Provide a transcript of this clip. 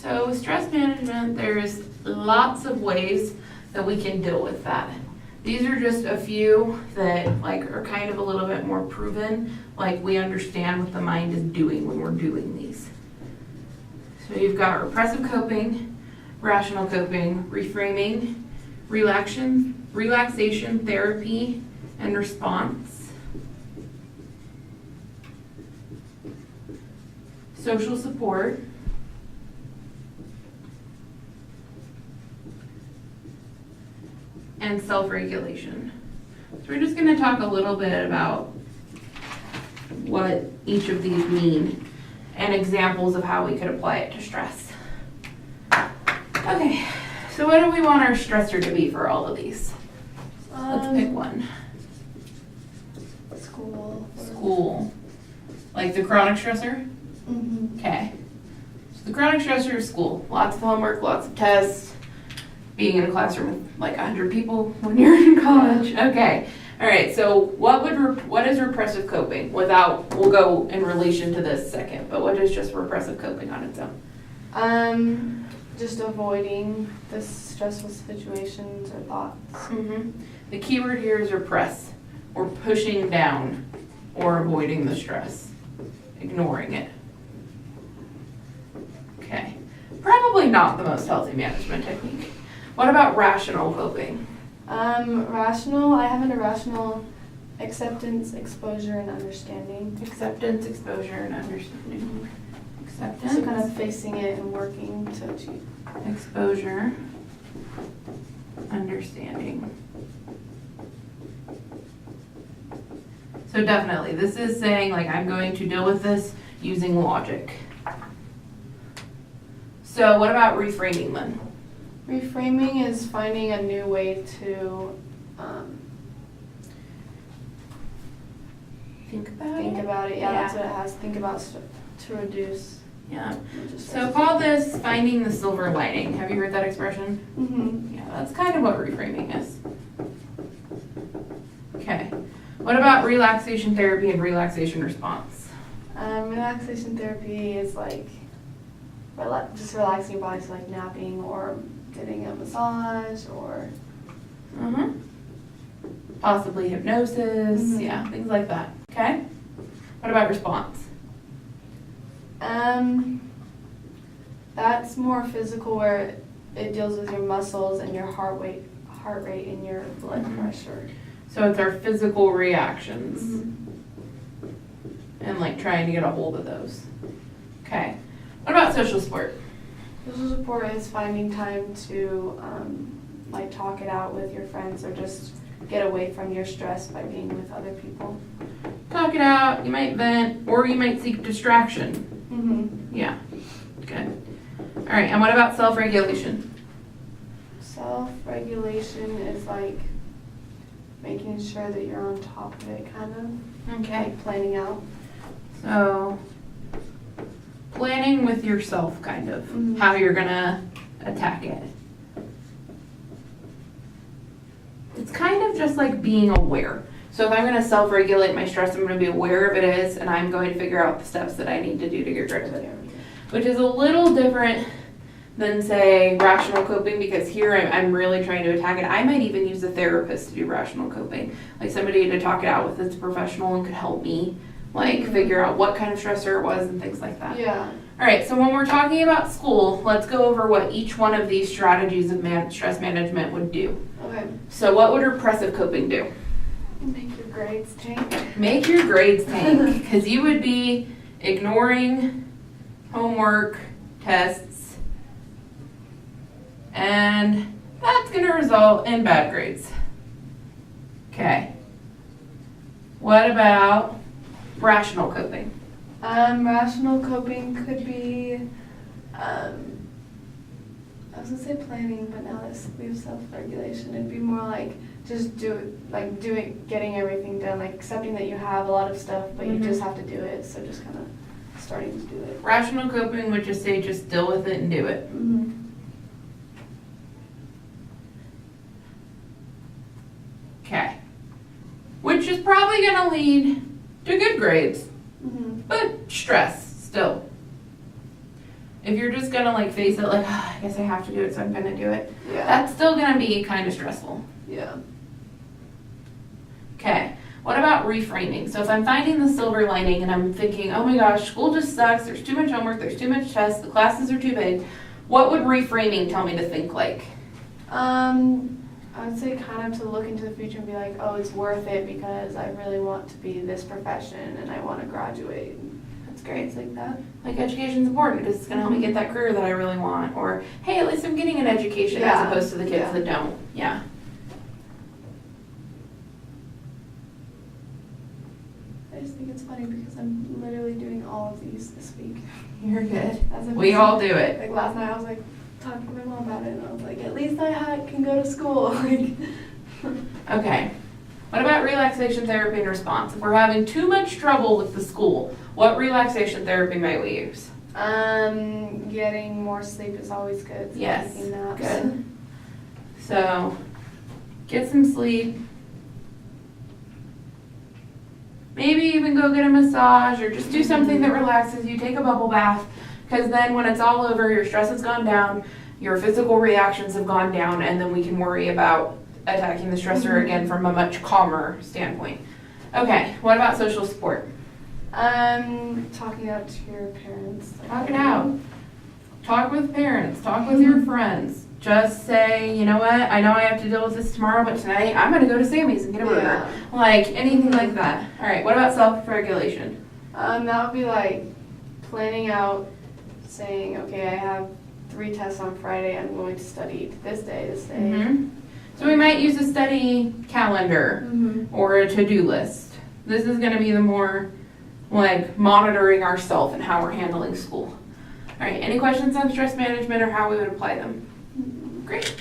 So with stress management, there's lots of ways that we can deal with that. These are just a few that like are kind of a little bit more proven, like we understand what the mind is doing when we're doing these. So you've got repressive coping, rational coping, reframing, relaxation therapy, and response. Social support. And self-regulation. So we're just going to talk a little bit about what each of these mean and examples of how we could apply it to stress. Okay, so what do we want our stressor to be for all of these? Let's pick one. School. Like the chronic stressor? Mm-hmm. Okay. So the chronic stressor is school. Lots of homework, lots of tests, being in a classroom with like 100 people when you're in college. Okay. All right. So what is repressive coping? We'll go in relation to this second, but what is just repressive coping on its own? Just avoiding the stressful situations or thoughts. Mm-hmm. The key word here is repress, or pushing down, or avoiding the stress, ignoring it. Okay. Probably not the most healthy management technique. What about rational coping? Rational, I have an irrational acceptance, exposure, and understanding. Acceptance, exposure, and understanding. Acceptance. So kind of facing it and working to achieve. Exposure, understanding. So definitely, this is saying like I'm going to deal with this using logic. So what about reframing then? Reframing is finding a new way to think about it. Yeah, that's what it has. Think about to reduce. Yeah. So call this finding the silver lining. Have you heard that expression? Mm-hmm. Yeah, that's kind of what reframing is. Okay. What about relaxation therapy and relaxation response? Relaxation therapy is like just relaxing your body, so like napping or getting a massage or possibly hypnosis. Mm-hmm. Yeah, things like that. Okay. What about response? That's more physical, where it deals with your muscles and your heart rate and your blood pressure. So it's our physical reactions and like trying to get a hold of those. Okay. What about social support? Social support is finding time to like talk it out with your friends or just get away from your stress by being with other people. Talk it out, you might vent, or you might seek distraction. Mm-hmm. Yeah, good. All right, and what about self-regulation? Self-regulation is like making sure that you're on top of it, kind of. Okay. Like planning out. So, planning with yourself, kind of, how you're gonna attack it. It's kind of just like being aware. So if I'm gonna self-regulate my stress, I'm gonna be aware of it is, and I'm going to figure out the steps that I need to do to get rid of it. Which is a little different than, say, rational coping, because here I'm really trying to attack it. I might even use a therapist to do rational coping. Like somebody to talk it out with that's a professional and could help me like figure out what kind of stressor it was and things like that. Yeah. All right, so when we're talking about school, let's go over what each one of these strategies of stress management would do. Okay. So what would repressive coping do? Make your grades tank. Make your grades tank, because you would be ignoring homework, tests, and that's going to result in bad grades. Okay. What about rational coping? Rational coping could be, I was gonna say planning, but now that we have self-regulation, it'd be more like just getting everything done, like accepting that you have a lot of stuff, but you just have to do it, so just kind of starting to do it. Rational coping would just say just deal with it and do it. Mm-hmm. Okay. Which is probably going to lead to good grades, but stress still. If you're just gonna like face it like, "Ah, I guess I have to do it, so I'm gonna do it," Yeah. that's still gonna be kind of stressful. Yeah. Okay, what about reframing? So if I'm finding the silver lining and I'm thinking, oh my gosh, school just sucks, there's too much homework, there's too much tests, the classes are too big, what would reframing tell me to think like? I would say kind of to look into the future and be like, oh, it's worth it because I really want to be this profession and I want to graduate. That's great. Things like that. Like education's important because it's gonna help me get that career that I really want. Or, hey, at least I'm getting an education as opposed to the kids that don't. Yeah. I just think it's funny because I'm literally doing all of these this week. You're good. As a We all do it. Like last night I was like talking to my mom about it and I was like, at least I can go to school. Like. Okay. What about relaxation therapy and response? If we're having too much trouble with the school, what relaxation therapy might we use? Getting more sleep is always good. So Yes. taking naps. Good. So, get some sleep. Maybe even go get a massage or just do something that relaxes you. Take a bubble bath. Because then when it's all over, your stress has gone down, your physical reactions have gone down, and then we can worry about attacking the stressor again from a much calmer standpoint. Okay, what about social support? Talking out to your parents. Talk it out. Talk with parents. Talk with your friends. Just say, you know what, I know I have to deal with this tomorrow, but tonight I'm going to go to Sammy's and get a burger. Like, anything like that. All right, what about self-regulation? That would be like planning out, saying, okay, I have 3 tests on Friday, I'm going to study this day. So we might use a study calendar or a to-do list. This is going to be the more like monitoring ourselves and how we're handling school. All right, any questions on stress management or how we would apply them? Great.